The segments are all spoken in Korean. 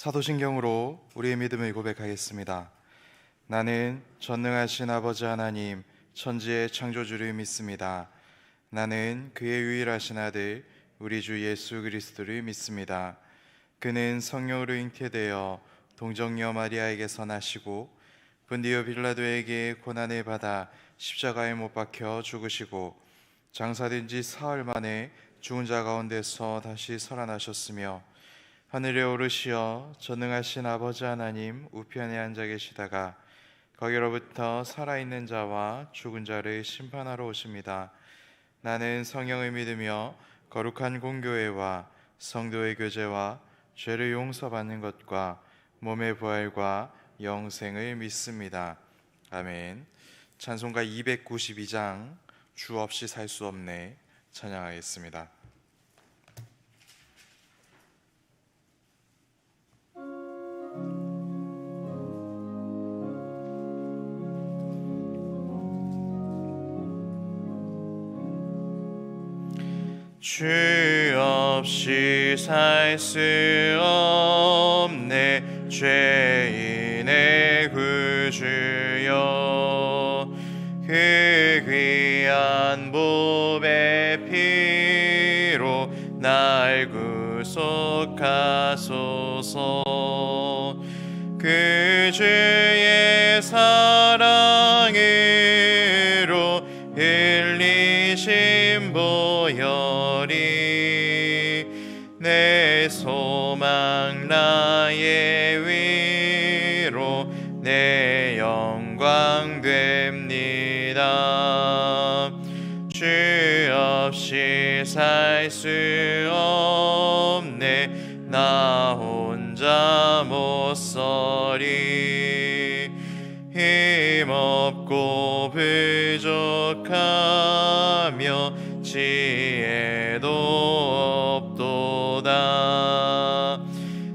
사도신경으로 우리의 믿음을 고백하겠습니다. 나는 전능하신 아버지 하나님 천지의 창조주를 믿습니다. 나는 그의 유일하신 아들 우리 주 예수 그리스도를 믿습니다. 그는 성령으로 잉태되어 동정녀 마리아에게서 나시고 본디오 빌라도에게 고난을 받아 십자가에 못 박혀 죽으시고 장사된 지 사흘 만에 죽은 자 가운데서 다시 살아나셨으며 하늘에 오르시어 전능하신 아버지 하나님 우편에 앉아 계시다가 거기로부터 살아있는 자와 죽은 자를 심판하러 오십니다. 나는 성령을 믿으며 거룩한 공교회와 성도의 교제와 죄를 용서받는 것과 몸의 부활과 영생을 믿습니다. 아멘. 찬송가 292장 주 없이 살 수 없네 찬양하겠습니다. 주 없이 살 수 없네 죄인의 구주여 그 귀한 보배 피로 날 구속하소서 그 주의 사랑으로 흘리신 보혈이 내 소망 나의 위로 내 영광 됩니다. 주 없이 살 수 없네 나 혼자 못 서리 힘없고 부족하며 지혜도 없도다.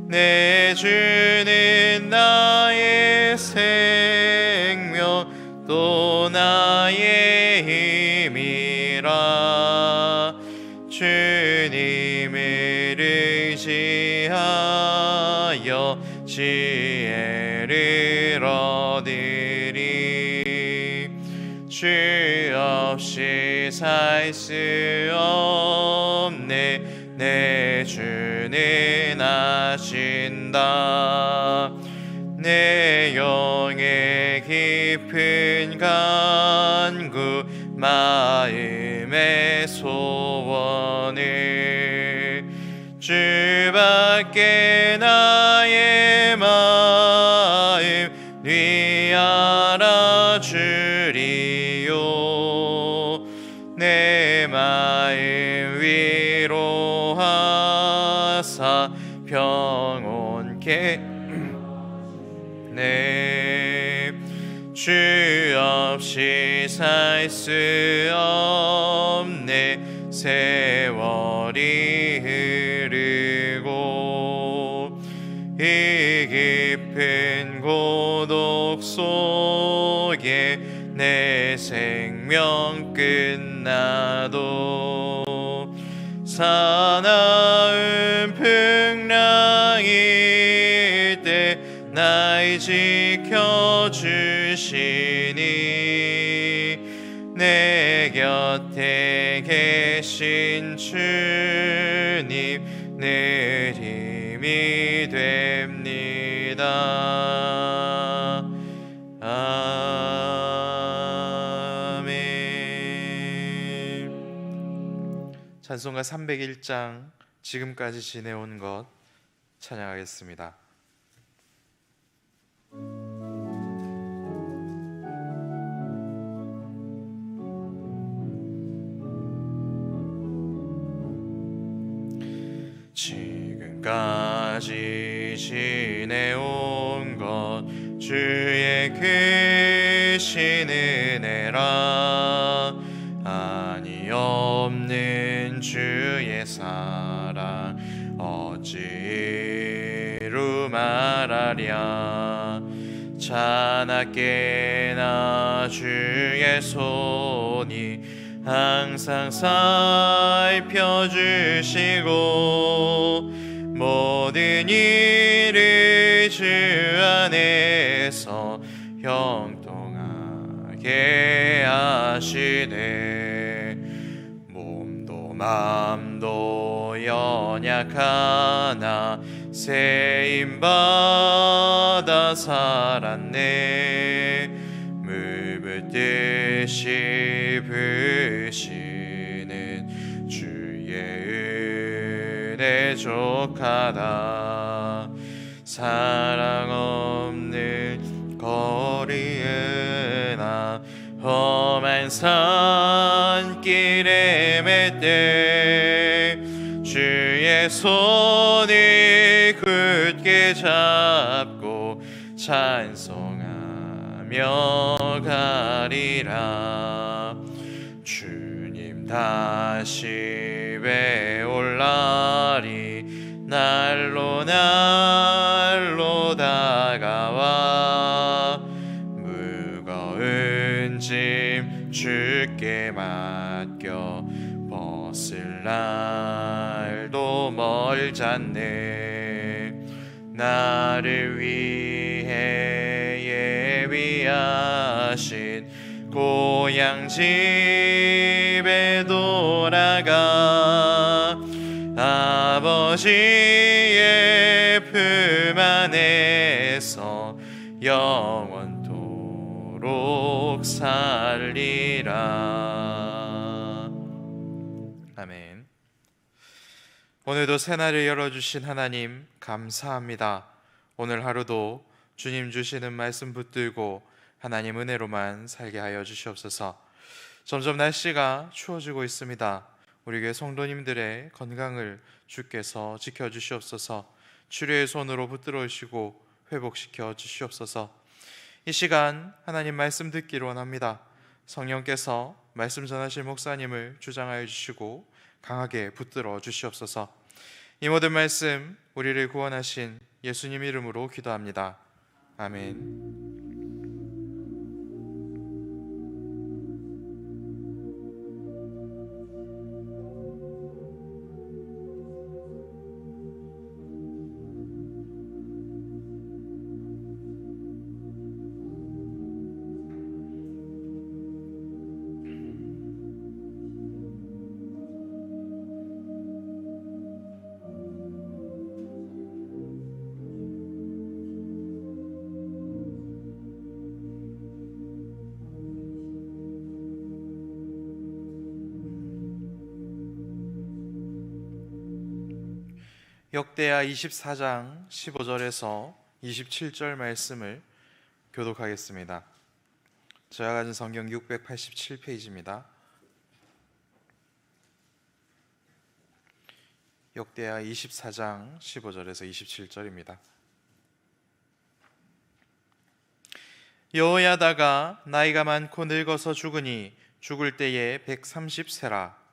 내 주는 나의 생명 또 나의 힘이라. 주님을 의지하여 지혜를 얻으리. 주 없이 살 수 없네 내 주는 아신다. 내 영의 깊은 간구 마음의 소원을 주밖에 나의 마음 네 알아주리요. 내 마음 위로하사 평온케 네. 주 없이 살 수 없네 세월이 흐르고 이 깊은 고독 속에 내 생명 끝나도 사나운 풍랑일 때 날 지켜주시니 내 곁에 계신 주님 늘 힘이 됩니다. 아멘. 찬송가 301장 지금까지 지내온 것 찬양하겠습니다. 지금까지 지내온 것 주의 크신 은혜라. 한이 없는 주의 사랑 어찌로 말하랴. 자나깨나 주의 손이 항상 살펴주시고 모든 일을 형통하게 하시네. 몸도 마음도 연약하나 세임받아 살았네. 물붓듯이 부으시는 주의 은혜 족하다. 사랑 없는 거리에 나 험한 산길에 맬 때 주의 손을 굳게 잡고 찬송하며 가리라. 주님 다시 외올 날이 날로 날로 다가와 무거운 짐 주께 맡겨 벗을 날도 멀잖네. 나를 위해 예비하신 고향 집에 돌아가 아버지의 품 안에서 영원토록 살리라. 아멘. 오늘도 새날을 열어주신 하나님 감사합니다. 오늘 하루도 주님 주시는 말씀 붙들고 하나님 은혜로만 살게 하여 주시옵소서. 점점 날씨가 추워지고 있습니다. 우리 교회 성도님들의 건강을 주께서 지켜주시옵소서. 치료의 손으로 붙들어 주시고 회복시켜 주시옵소서. 이 시간 하나님 말씀 듣기를 원합니다. 성령께서 말씀 전하실 목사님을 주장하여 주시고 강하게 붙들어 주시옵소서. 이 모든 말씀 우리를 구원하신 예수님 이름으로 기도합니다. 아멘. 역대하 24장 15절에서 27절 말씀을 교독하겠습니다. 제가 가진 성경 687페이지입니다. 역대하 24장 15절에서 27절입니다. 여호야다가 나이가 많고 늙어서 죽으니 죽을 때에 130세라.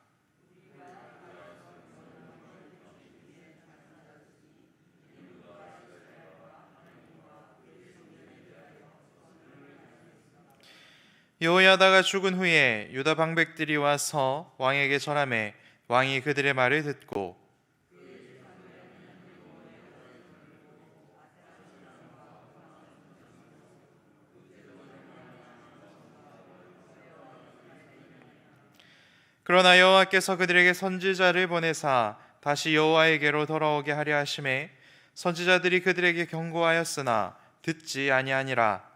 여호야다가 죽은 후에 유다 방백들이 와서 왕에게 절하매 왕이 그들의 말을 듣고 그러나 여호와께서 그들에게 선지자를 보내사 다시 여호와에게로 돌아오게 하려 하심에 선지자들이 그들에게 경고하였으나 듣지 아니하니라.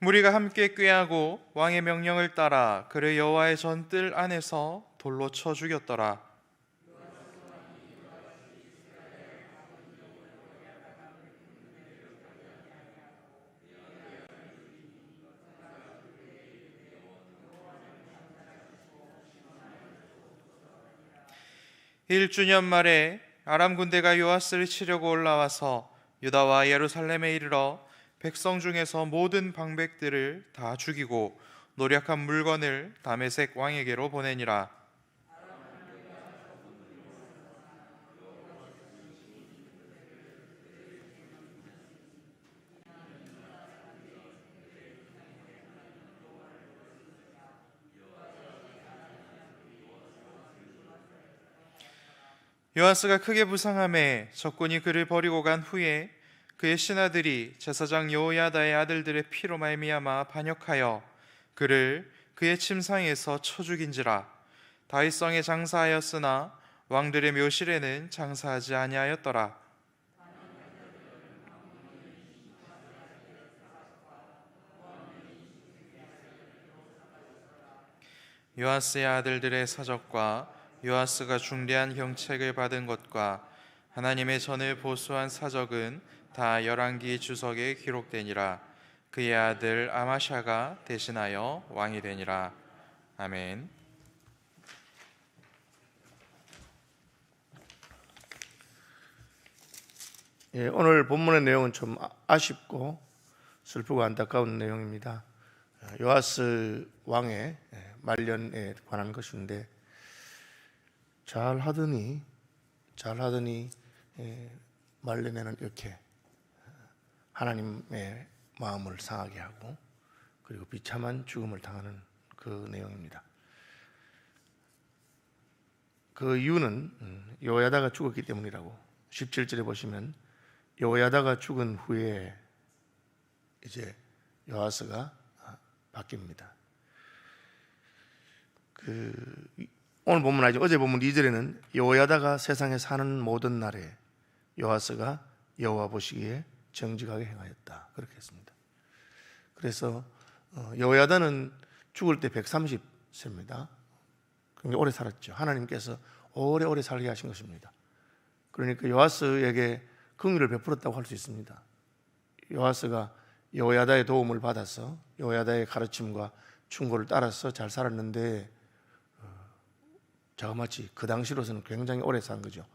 무리가 함께 꾀하고 왕의 명령을 따라 그를 여호와의 전뜰 안에서 돌로 쳐 죽였더라. 일주년 말에 아람 군대가 요아스를 치려고 올라와서 유다와 예루살렘에 이르러 백성 중에서 모든 방백들을 다 죽이고 노력한 물건을 다메섹 왕에게로 보내니라. 요아스가 크게 부상함에 적군이 그를 버리고 간 후에 그의 신하들이 제사장 여호야다의 아들들의 피로 말미암아 반역하여 그를 그의 침상에서 쳐 죽인지라. 다윗성에 장사하였으나 왕들의 묘실에는 장사하지 아니하였더라. 요아스의 아들들의 사적과 요아스가 중대한 경책을 받은 것과 하나님의 전을 보수한 사적은 다 열왕기 주석에 기록되니라. 그의 아들 아마샤가 대신하여 왕이 되니라. 아멘. 오늘 본문의 내용은 좀 아쉽고 슬프고 안타까운 내용입니다. 요아스 왕의 말년에 관한 것인데 잘하더니 말년에는 이렇게 하나님의 마음을 상하게 하고 그리고 비참한 죽음을 당하는 그 내용입니다. 그 이유는 여호야다가 죽었기 때문이라고 17절에 보시면 여호야다가 죽은 후에 이제 요아스가 바뀝니다. 오늘 본문 아니죠. 어제 본문 2절에는 여호야다가 세상에 사는 모든 날에 요아스가 여호와 보시기에 정직하게 행하였다 그렇게 했습니다. 그래서 여호야다는 죽을 때 130세입니다. 굉장히 오래 살았죠. 하나님께서 오래오래 살게 하신 것입니다. 그러니까 요아스에게 긍휼을 베풀었다고 할 수 있습니다. 요아스가 여호야다의 도움을 받아서 여호야다의 가르침과 충고를 따라서 잘 살았는데 자그마치 그 당시로서는 굉장히 오래 산 거죠.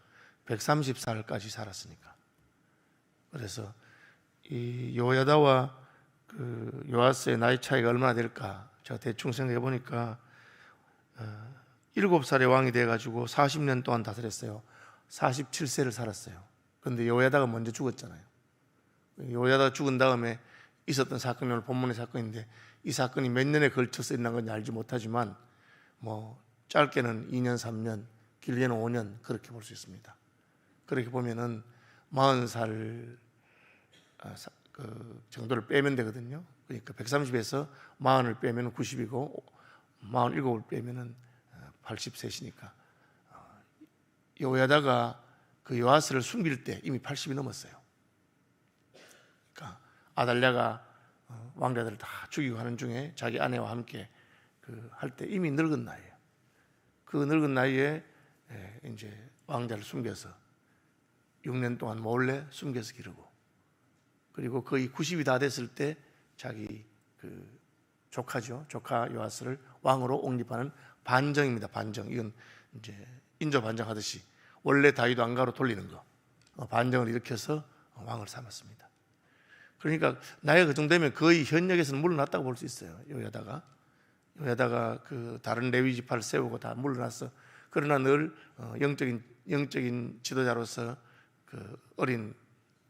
130살까지 살았으니까. 그래서 이 여호야다와 그 요아스의 나이 차이가 얼마나 될까? 제가 대충 생각해 보니까 7살에 왕이 돼가지고 40년 동안 다스렸어요. 47세를 살았어요. 그런데 여호야다가 먼저 죽었잖아요. 여호야다가 죽은 다음에 있었던 사건이 오늘 본문의 사건인데 이 사건이 몇 년에 걸쳐서 일어난 건지 알지 못하지만 뭐 짧게는 2년, 3년, 길게는 5년 그렇게 볼 수 있습니다. 그렇게 보면은 40살 그 정도를 빼면 되거든요. 그러니까 130에서 40을 빼면 90이고 47을 빼면 80세시니까 여호야다가 그 요아스를 숨길 때 이미 80이 넘었어요. 그러니까 아달랴가 왕자들을 다 죽이고 하는 중에 자기 아내와 함께 할 때 이미 늙은 나이에요. 그 늙은 나이에 이제 왕자를 숨겨서 6년 동안 몰래 숨겨서 기르고 그리고 거의 90이 다 됐을 때 자기 조카 요아스를 왕으로 옹립하는 반정입니다. 반정. 이건 이제 인조 반정하듯이 원래 다윗 왕가로 돌리는 거. 반정을 일으켜서 왕을 삼았습니다. 그러니까 나이가 그 정도 되면 거의 현역에서는 물러났다고 볼 수 있어요. 여호야다가 그 다른 레위 지파를 세우고 다 물러났어. 그러나 늘 영적인 지도자로서 그 어린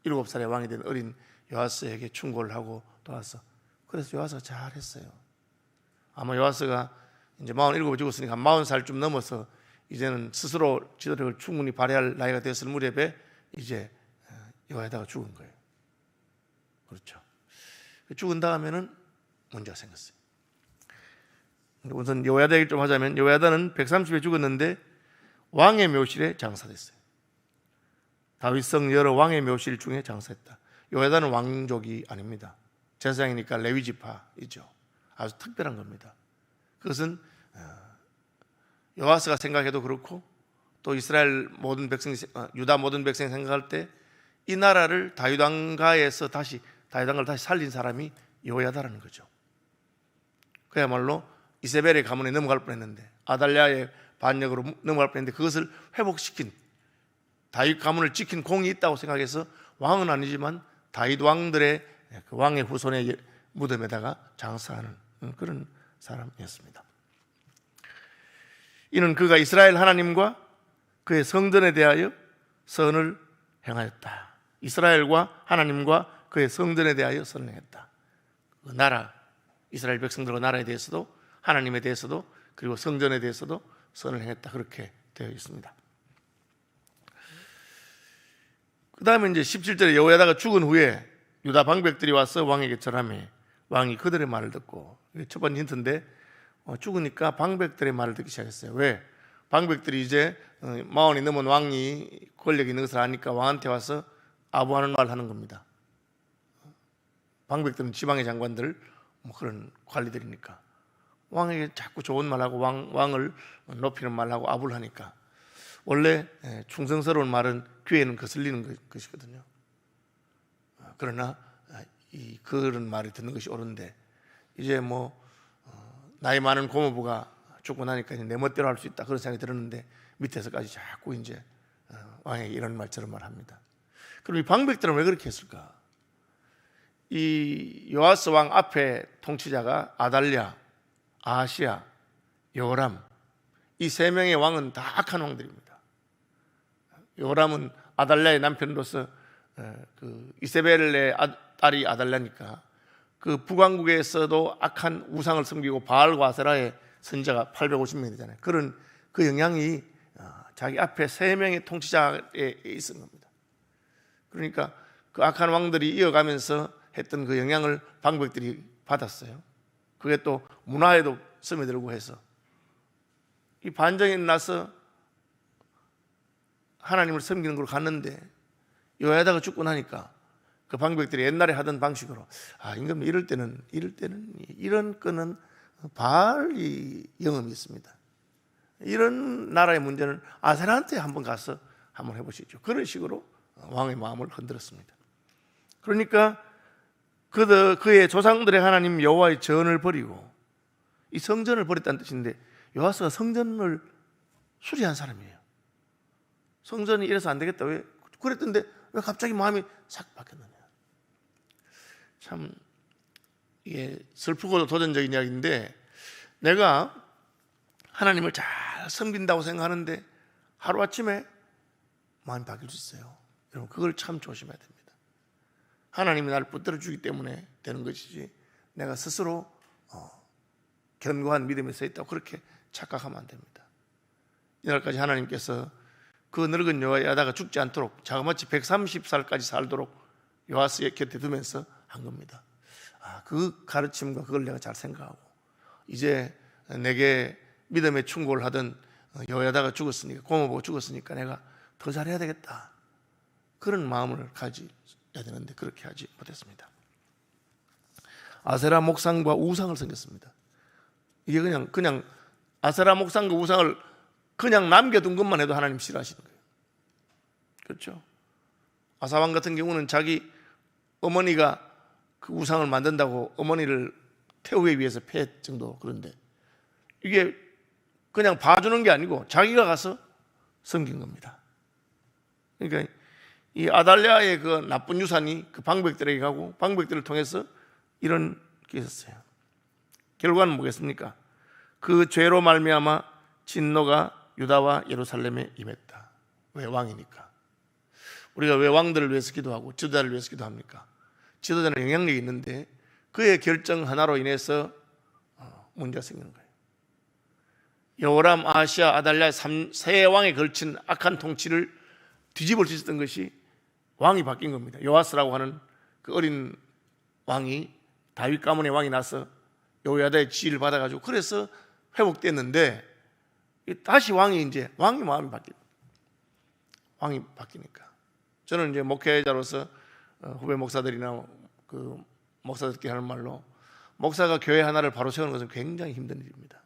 7살의 왕이 된 어린 요아스에게 충고를 하고 도왔어. 그래서 요아스가 잘했어요. 아마 요아스가 이제 47에 죽었으니까 40살쯤 넘어서 이제는 스스로 지도력을 충분히 발휘할 나이가 됐을 무렵에 이제 여호야다가 죽은 거예요. 그렇죠. 죽은 다음에는 문제가 생겼어요. 우선 여호야다 얘기를 좀 하자면 여호야다는 130에 죽었는데 왕의 묘실에 장사됐어요. 다윗성 여러 왕의 묘실 중에 장사했다. 여호야다는 왕족이 아닙니다. 제사장이니까 레위 지파이죠. 아주 특별한 겁니다. 그것은 요아스가 생각해도 그렇고 또 이스라엘 모든 백성, 유다 모든 백성이 생각할 때 이 나라를 다윗 왕가에서 다시 살린 사람이 여호야다라는 거죠. 그야말로 이세벨의 가문에 넘어갈 뻔했는데 아달랴의 반역으로 넘어갈 뻔했는데 그것을 회복시킨 다윗 가문을 지킨 공이 있다고 생각해서 왕은 아니지만 다윗 왕들의 그 왕의 후손의 무덤에다가 장사하는 그런 사람이었습니다. 이는 그가 이스라엘 하나님과 그의 성전에 대하여 선을 행하였다. 이스라엘과 하나님과 그의 성전에 대하여 선을 행했다. 그 나라, 이스라엘 백성들과 나라에 대해서도 하나님에 대해서도 그리고 성전에 대해서도 선을 행했다. 그렇게 되어 있습니다. 그 다음에 이제 17절에 여호야다가 죽은 후에 유다 방백들이 와서 왕에게 절하매 왕이 그들의 말을 듣고, 이게 첫 번째 힌트인데 죽으니까 방백들의 말을 듣기 시작했어요. 왜? 방백들이 이제 마흔이 넘은 왕이 권력이 있는 것을 아니까 왕한테 와서 아부하는 말을 하는 겁니다. 방백들은 지방의 장관들 뭐 그런 관리들이니까 왕에게 자꾸 좋은 말하고 왕을 높이는 말하고 아부를 하니까, 원래 충성스러운 말은 귀에는 거슬리는 것이거든요. 그러나 그런 말을 듣는 것이 옳은데, 이제 뭐 나이 많은 고모부가 죽고 나니까 내 멋대로 할 수 있다 그런 생각이 들었는데, 밑에서까지 자꾸 이제 왕에게 이런 말 저런 말 합니다. 그럼 이 방백들은 왜 그렇게 했을까? 이 요아스 왕 앞에 통치자가 아달랴, 아하시야, 여호람, 이 세 명의 왕은 다 악한 왕들입니다. 여호람은 아달랴의 남편으로서 그 이세벨의 딸이 아달랴니까 그 북왕국에서도 악한 우상을 섬기고 바알과 아세라의 선지자가 850명이 되잖아요. 그런 그 영향이 자기 앞에 세 명의 통치자에 있은 겁니다. 그러니까 그 악한 왕들이 이어가면서 했던 그 영향을 방백들이 받았어요. 그게 또 문화에도 스며들고 해서 이 반정이 나서 하나님을 섬기는 걸로 갔는데, 여호야다가 죽고 나니까 그 방백들이 옛날에 하던 방식으로 임금 이럴 때는 이런 건은 바알이 영험이 있습니다. 이런 나라의 문제는 아세라한테 한번 가서 한번 해보시죠. 그런 식으로 왕의 마음을 흔들었습니다. 그러니까 그의 조상들의 하나님 여호와의 전을 버리고 이 성전을 버렸다는 뜻인데, 요아스가 성전을 수리한 사람이에요. 성전이 이래서 안 되겠다 왜 그랬던데 왜 갑자기 마음이 싹 바뀌었느냐. 참 이게 슬프고도 도전적인 이야기인데, 내가 하나님을 잘 섬긴다고 생각하는데 하루아침에 마음이 바뀔 수 있어요. 여러분, 그걸 참 조심해야 됩니다. 하나님이 나를 붙들어 주기 때문에 되는 것이지, 내가 스스로 견고한 믿음에 서 있다고 그렇게 착각하면 안 됩니다. 이날까지 하나님께서 그 늙은 여호야다가 죽지 않도록 자그마치 130살까지 살도록 요아스의 곁에 두면서 한 겁니다. 그 가르침과 그걸 내가 잘 생각하고, 이제 내게 믿음의 충고를 하던 여호야다가 죽었으니까, 고모부가 죽었으니까 내가 더 잘해야 되겠다, 그런 마음을 가져야 되는데 그렇게 하지 못했습니다. 아세라 목상과 우상을 섬겼습니다. 이게 그냥 아세라 목상과 우상을 그냥 남겨둔 것만 해도 하나님 싫어하시는 거예요. 그렇죠? 아사왕 같은 경우는 자기 어머니가 그 우상을 만든다고 어머니를 태우기 위해서 패했 정도. 그런데 이게 그냥 봐주는 게 아니고 자기가 가서 섬긴 겁니다. 그러니까 이 아달랴의 그 나쁜 유산이 그 방백들에게 가고, 방백들을 통해서 이런 게 있었어요. 결과는 뭐겠습니까? 그 죄로 말미암아 진노가 유다와 예루살렘에 임했다. 왜? 왕이니까. 우리가 왜 왕들을 위해서 기도하고 지도자를 위해서 기도합니까? 지도자는 영향력이 있는데 그의 결정 하나로 인해서 문제가 생기는 거예요. 여호람, 아하시야, 아달랴 세 왕에 걸친 악한 통치를 뒤집을 수 있었던 것이 왕이 바뀐 겁니다. 요아스라고 하는 그 어린 왕이 다윗 가문의 왕이 나서 여호야다의 지위를 받아가지고 그래서 회복됐는데, 다시 왕이 마음이 바뀌니까. 저는 이제 목회자로서 후배 목사들이나 그 목사들께 하는 말로, 목사가 교회 하나를 바로 세우는 것은 굉장히 힘든 일입니다.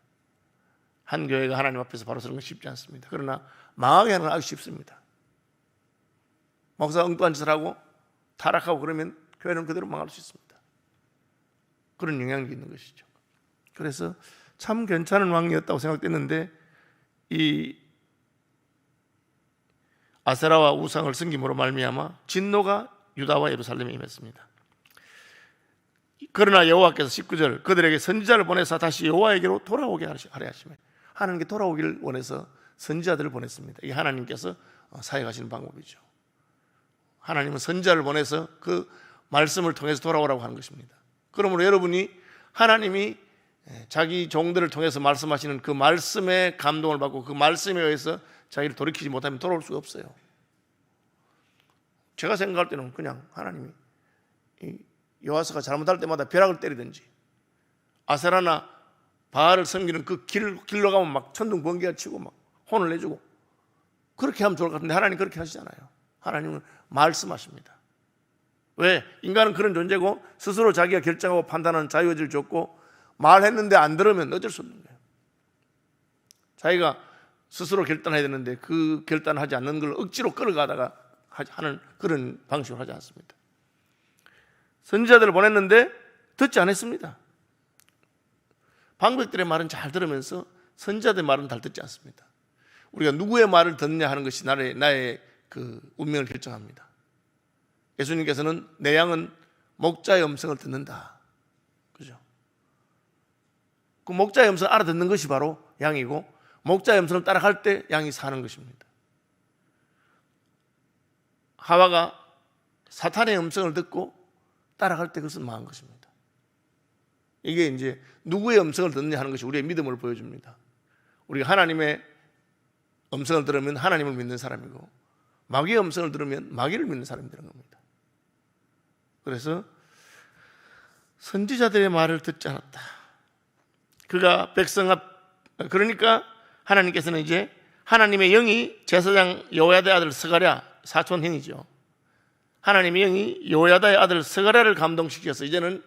한 교회가 하나님 앞에서 바로 서는 건 쉽지 않습니다. 그러나 망하게 하는 건 아주 쉽습니다. 목사가 엉뚱한 짓을 하고 타락하고 그러면 교회는 그대로 망할 수 있습니다. 그런 영향력이 있는 것이죠. 그래서 참 괜찮은 왕이었다고 생각됐는데, 이 아세라와 우상을 섬김으로 말미암아 진노가 유다와 예루살렘에 임했습니다. 그러나 여호와께서 19절 그들에게 선지자를 보내사 다시 여호와에게로 돌아오게 하려 하시며, 하나님께 돌아오기를 원해서 선지자들을 보냈습니다. 이게 하나님께서 사역하시는 방법이죠. 하나님은 선지자를 보내서 그 말씀을 통해서 돌아오라고 하는 것입니다. 그러므로 여러분이 하나님이 자기 종들을 통해서 말씀하시는 그 말씀에 감동을 받고 그 말씀에 의해서 자기를 돌이키지 못하면 돌아올 수가 없어요. 제가 생각할 때는 그냥 하나님이 이 요아스가 잘못할 때마다 벼락을 때리든지 아세라나 바알을 섬기는 그 길로 가면 막 천둥 번개가 치고 막 혼을 내주고 그렇게 하면 좋을 것 같은데 하나님 그렇게 하시잖아요. 하나님은 말씀하십니다. 왜? 인간은 그런 존재고 스스로 자기가 결정하고 판단하는 자유의지를 줬고 말했는데 안 들으면 어쩔 수 없는 거예요. 자기가 스스로 결단해야 되는데 그 결단하지 않는 걸 억지로 끌어가다가 하는 그런 방식으로 하지 않습니다. 선지자들을 보냈는데 듣지 않았습니다. 방백들의 말은 잘 들으면서 선지자들의 말은 잘 듣지 않습니다. 우리가 누구의 말을 듣느냐 하는 것이 나의 그 운명을 결정합니다. 예수님께서는 내 양은 목자의 음성을 듣는다. 그죠? 그 목자의 음성을 알아듣는 것이 바로 양이고 목자의 음성을 따라갈 때 양이 사는 것입니다. 하와가 사탄의 음성을 듣고 따라갈 때 그것은 망한 것입니다. 이게 이제 누구의 음성을 듣느냐 하는 것이 우리의 믿음을 보여줍니다. 우리가 하나님의 음성을 들으면 하나님을 믿는 사람이고 마귀의 음성을 들으면 마귀를 믿는 사람이 되는 겁니다. 그래서 선지자들의 말을 듣지 않았다. 그가 백성 그러니까 하나님께서는 이제 하나님의 영이 제사장 여호야다의 아들 스가랴 사촌 형이죠. 하나님의 영이 여호야다의 아들 스가랴를 감동시켜서 이제는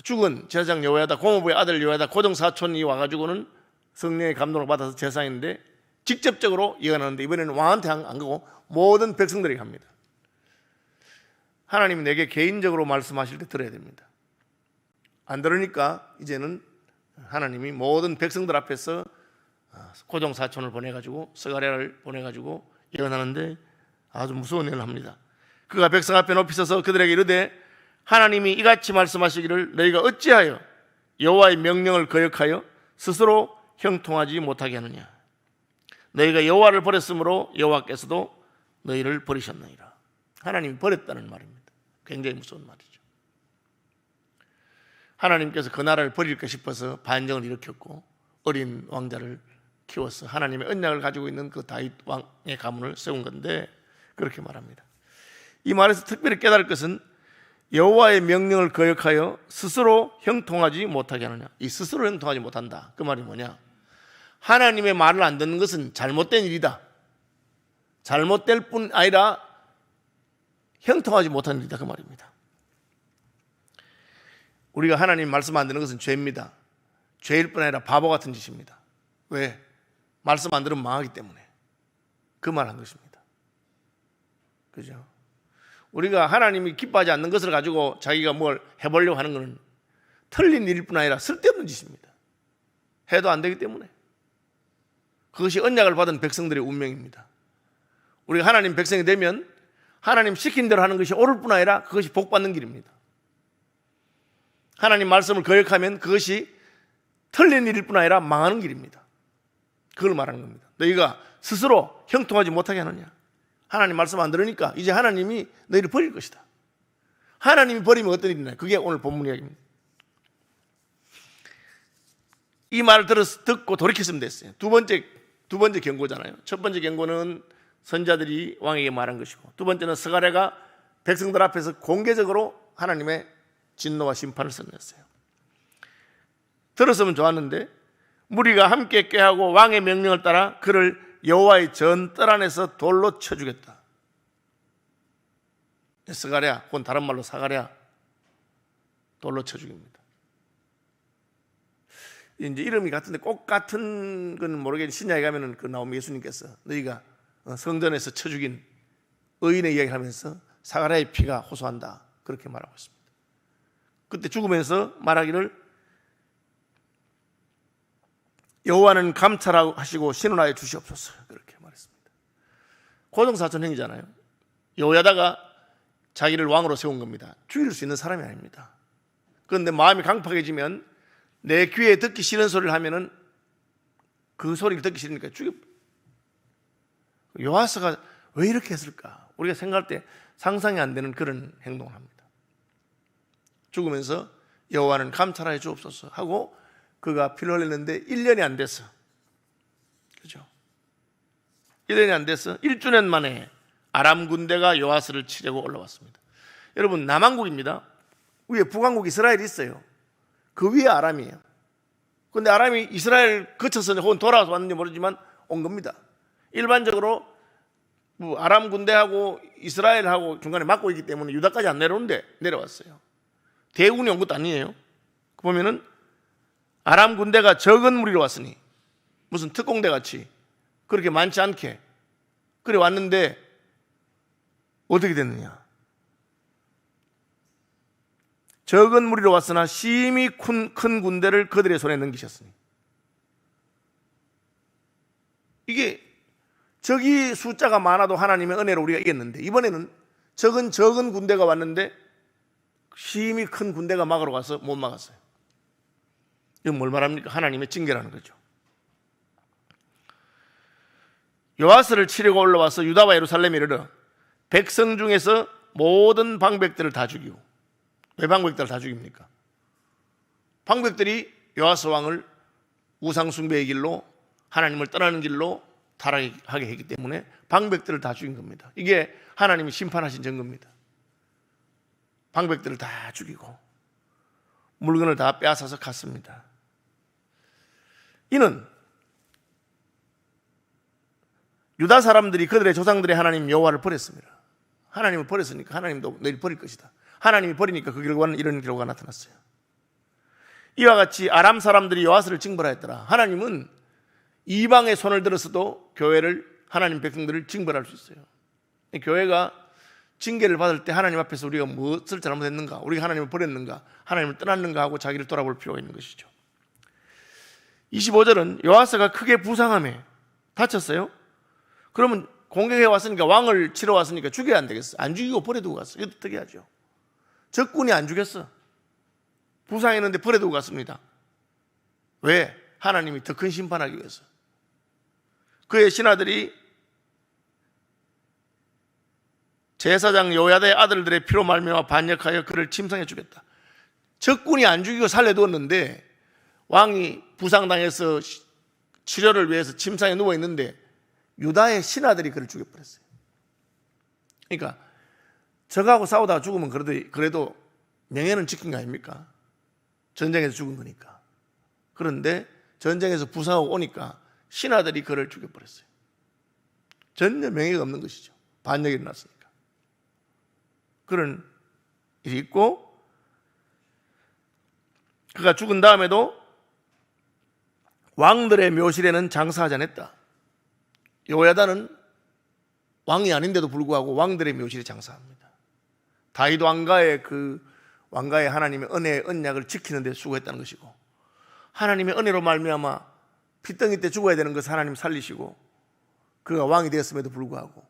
죽은 제사장 여호야다 고모부의 아들 여호야다 고정 사촌이 와가지고는 성령의 감동을 받아서 제사장인데 직접적으로 예언하는데 이번에는 왕한테 안 가고 모든 백성들에게 합니다. 하나님이 내게 개인적으로 말씀하실 때 들어야 됩니다. 안 들으니까 이제는 하나님이 모든 백성들 앞에서 고정 사촌을 보내가지고 스가랴를 보내가지고 예언하는데 아주 무서운 예언을 합니다. 그가 백성 앞에 높이 서서 그들에게 이르되 하나님이 이같이 말씀하시기를 너희가 어찌하여 여호와의 명령을 거역하여 스스로 형통하지 못하게 하느냐. 너희가 여호와를 버렸으므로 여호와께서도 너희를 버리셨느니라. 하나님이 버렸다는 말입니다. 굉장히 무서운 말이죠. 하나님께서 그 나라를 버릴까 싶어서 반정을 일으켰고 어린 왕자를 키워서 하나님의 언약을 가지고 있는 그 다윗 왕의 가문을 세운 건데 그렇게 말합니다. 이 말에서 특별히 깨달을 것은 여호와의 명령을 거역하여 스스로 형통하지 못하게 하느냐. 이 스스로 형통하지 못한다. 그 말이 뭐냐? 하나님의 말을 안 듣는 것은 잘못된 일이다. 잘못될 뿐 아니라 형통하지 못하는 일이다. 그 말입니다. 우리가 하나님 말씀 안 듣는 것은 죄입니다. 죄일 뿐 아니라 바보 같은 짓입니다. 왜? 말씀 안 들으면 망하기 때문에 그 말 한 것입니다. 그죠? 우리가 하나님이 기뻐하지 않는 것을 가지고 자기가 뭘 해보려고 하는 것은 틀린 일일 뿐 아니라 쓸데없는 짓입니다. 해도 안 되기 때문에. 그것이 언약을 받은 백성들의 운명입니다. 우리가 하나님 백성이 되면 하나님 시킨 대로 하는 것이 옳을 뿐 아니라 그것이 복받는 길입니다. 하나님 말씀을 거역하면 그것이 틀린 일일 뿐 아니라 망하는 길입니다. 그걸 말하는 겁니다. 너희가 스스로 형통하지 못하게 하느냐. 하나님 말씀 안 들으니까 이제 하나님이 너희를 버릴 것이다. 하나님이 버리면 어떤 일이냐. 그게 오늘 본문 이야기입니다. 이 말을 듣고 돌이켰으면 됐어요. 두 번째 경고잖아요. 첫 번째 경고는 선자들이 왕에게 말한 것이고 두 번째는 스가랴가 백성들 앞에서 공개적으로 하나님의 진노와 심판을 선언했어요. 들었으면 좋았는데 무리가 함께 꾀하고 왕의 명령을 따라 그를 여호와의 전뜰 안에서 돌로 쳐 죽였다. 스가랴, 그건 다른 말로 사가랴, 돌로 쳐 죽입니다. 이제 이름이 같은데 꼭 같은 건 모르겠는데 신약에 가면은 그 나오면 예수님께서 너희가 성전에서 쳐 죽인 의인의 이야기를 하면서 사가랴의 피가 호소한다. 그렇게 말하고 있습니다. 그때 죽으면서 말하기를 여호와는 감찰하시고 신원하여 주시옵소서. 그렇게 말했습니다. 고정사촌형이잖아요. 여호야다가 자기를 왕으로 세운 겁니다. 죽일 수 있는 사람이 아닙니다. 그런데 마음이 강팍해지면 내 귀에 듣기 싫은 소리를 하면은 그 소리를 듣기 싫으니까 죽여. 요아스가 왜 이렇게 했을까? 우리가 생각할 때 상상이 안 되는 그런 행동을 합니다. 죽으면서 여호와는 감찰하여 주옵소서 하고 그가 피를 흘렸는데 1년이 안 됐어. 그죠? 1년이 안 돼서 1주년 만에 아람 군대가 요아스를 치려고 올라왔습니다. 여러분, 남왕국입니다. 위에 북왕국 이스라엘이 있어요. 그 위에 아람이에요. 그런데 아람이 이스라엘 거쳐서 혹은 돌아와서 왔는지 모르지만 온 겁니다. 일반적으로 아람 군대하고 이스라엘하고 중간에 막고 있기 때문에 유다까지 안 내려오는데 내려왔어요. 대군이 온 것도 아니에요. 보면은 아람 군대가 적은 무리로 왔으니 무슨 특공대 같이 그렇게 많지 않게 그래 왔는데 어떻게 됐느냐? 적은 무리로 왔으나 심히 큰 군대를 그들의 손에 넘기셨으니, 이게 적이 숫자가 많아도 하나님의 은혜로 우리가 이겼는데 이번에는 적은 군대가 왔는데 심히 큰 군대가 막으러 가서 못 막았어요. 이건 뭘 말합니까? 하나님의 징계라는 거죠. 요아스를 치려고 올라와서 유다와 예루살렘에 이르러 백성 중에서 모든 방백들을 다 죽이고. 왜 방백들을 다 죽입니까? 방백들이 요아스 왕을 우상 숭배의 길로, 하나님을 떠나는 길로 타락하게 했기 때문에 방백들을 다 죽인 겁니다. 이게 하나님이 심판하신 증거입니다. 방백들을 다 죽이고 물건을 다 빼앗아서 갔습니다. 이는 유다 사람들이 그들의 조상들의 하나님 여호와를 버렸습니다. 하나님을 버렸으니까 하나님도 내일 버릴 것이다. 하나님이 버리니까 그 결과는 이런 결과가 나타났어요. 이와 같이 아람 사람들이 요아스를 징벌하였더라. 하나님은 이방의 손을 들어서도 교회를, 하나님 백성들을 징벌할 수 있어요. 교회가 징계를 받을 때 하나님 앞에서 우리가 무엇을 잘못했는가, 우리가 하나님을 버렸는가, 하나님을 떠났는가 하고 자기를 돌아볼 필요가 있는 것이죠. 25절은 요아스가 크게 부상하며 다쳤어요. 그러면 공격해 왔으니까, 왕을 치러 왔으니까 죽여야 안 되겠어. 안 죽이고 버려두고 갔어. 이것도 특이하죠. 적군이 안 죽였어. 부상했는데 버려두고 갔습니다. 왜? 하나님이 더 큰 심판하기 위해서. 그의 신하들이 제사장 요야다의 아들들의 피로 말미암아 반역하여 그를 침상에 죽였다. 적군이 안 죽이고 살려두었는데 왕이 부상당해서 치료를 위해서 침상에 누워있는데 유다의 신하들이 그를 죽여버렸어요. 그러니까 적하고 싸우다가 죽으면 그래도 명예는 지킨 거 아닙니까? 전쟁에서 죽은 거니까. 그런데 전쟁에서 부상하고 오니까 신하들이 그를 죽여버렸어요. 전혀 명예가 없는 것이죠. 반역이 일어났으니까. 그런 일이 있고, 그가 죽은 다음에도 왕들의 묘실에는 장사하지 않았다. 요야다는 왕이 아닌데도 불구하고 왕들의 묘실에 장사합니다. 다윗 왕가의 왕가의 하나님의 은혜의 언약을 지키는 데 수고했다는 것이고, 하나님의 은혜로 말미암아 핏덩이 때 죽어야 되는 것을 하나님 살리시고 그가 왕이 되었음에도 불구하고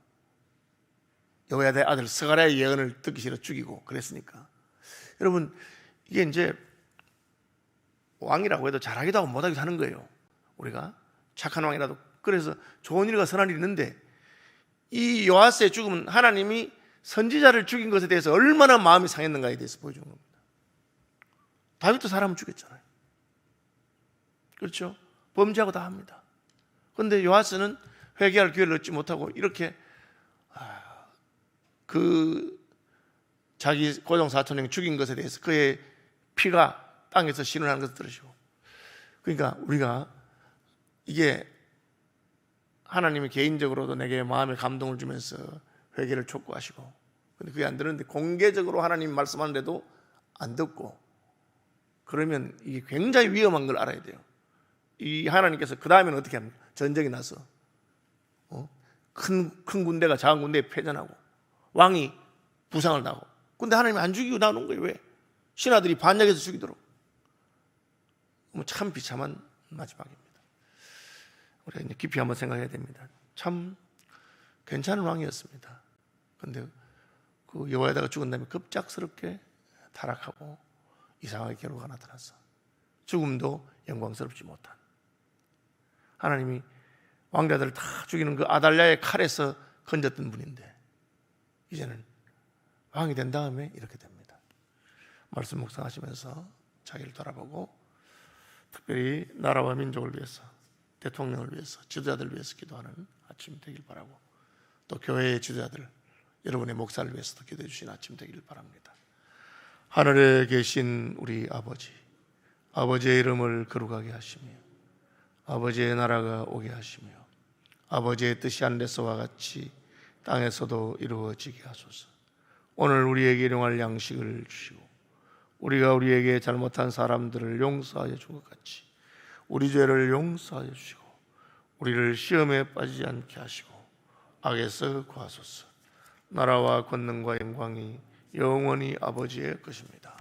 여호야다의 아들 스가랴의 예언을 듣기 싫어 죽이고 그랬으니까, 여러분, 이게 이제 왕이라고 해도 잘하기도 하고 못하기도 하는 거예요. 우리가 착한 왕이라도. 그래서 좋은 일과 선한 일이 있는데 이 요아스의 죽음은 하나님이 선지자를 죽인 것에 대해서 얼마나 마음이 상했는가에 대해서 보여주는 겁니다. 다윗도 사람을 죽였잖아요. 그렇죠? 범죄하고 다 합니다. 그런데 요아스는 회개할 기회를 얻지 못하고 이렇게 자기 고종 사촌형 죽인 것에 대해서 그의 피가 땅에서 신원하는 것을 들으시고, 그러니까 우리가 이게 하나님이 개인적으로도 내게 마음의 감동을 주면서 회개를 촉구하시고, 근데 그게 안 되는데 공개적으로 하나님 말씀하는데도 안 듣고, 그러면 이게 굉장히 위험한 걸 알아야 돼요. 이 하나님께서 그 다음에는 어떻게 합니까? 전쟁이 나서 큰 군대가 작은 군대에 패전하고 왕이 부상을 나고, 근데 하나님이 안 죽이고 나오는 거예요. 왜? 신하들이 반역해서 죽이도록. 참 비참한 마지막입니다. 우리가 이제 깊이 한번 생각해야 됩니다. 참 괜찮은 왕이었습니다. 그런데 그 여호야다가 죽은 다음에 급작스럽게 타락하고 이상하게 결과가 나타났어. 죽음도 영광스럽지 못한. 하나님이 왕자들을 다 죽이는 그 아달랴의 칼에서 건졌던 분인데 이제는 왕이 된 다음에 이렇게 됩니다. 말씀 묵상하시면서 자기를 돌아보고 특별히 나라와 민족을 위해서, 대통령을 위해서, 지도자들을 위해서 기도하는 아침이 되길 바라고 또 교회의 지도자들, 여러분의 목사를 위해서도 기도해 주신 아침 되기를 바랍니다. 하늘에 계신 우리 아버지, 아버지의 이름을 거룩하게 하시며 아버지의 나라가 오게 하시며 아버지의 뜻이 하늘에서와 같이 땅에서도 이루어지게 하소서. 오늘 우리에게 일용할 양식을 주시고 우리가 우리에게 잘못한 사람들을 용서하여 준 것 같이 우리 죄를 용서하여 주시고 우리를 시험에 빠지지 않게 하시고 악에서 구하소서. 나라와 권능과 영광이 영원히 아버지의 것입니다.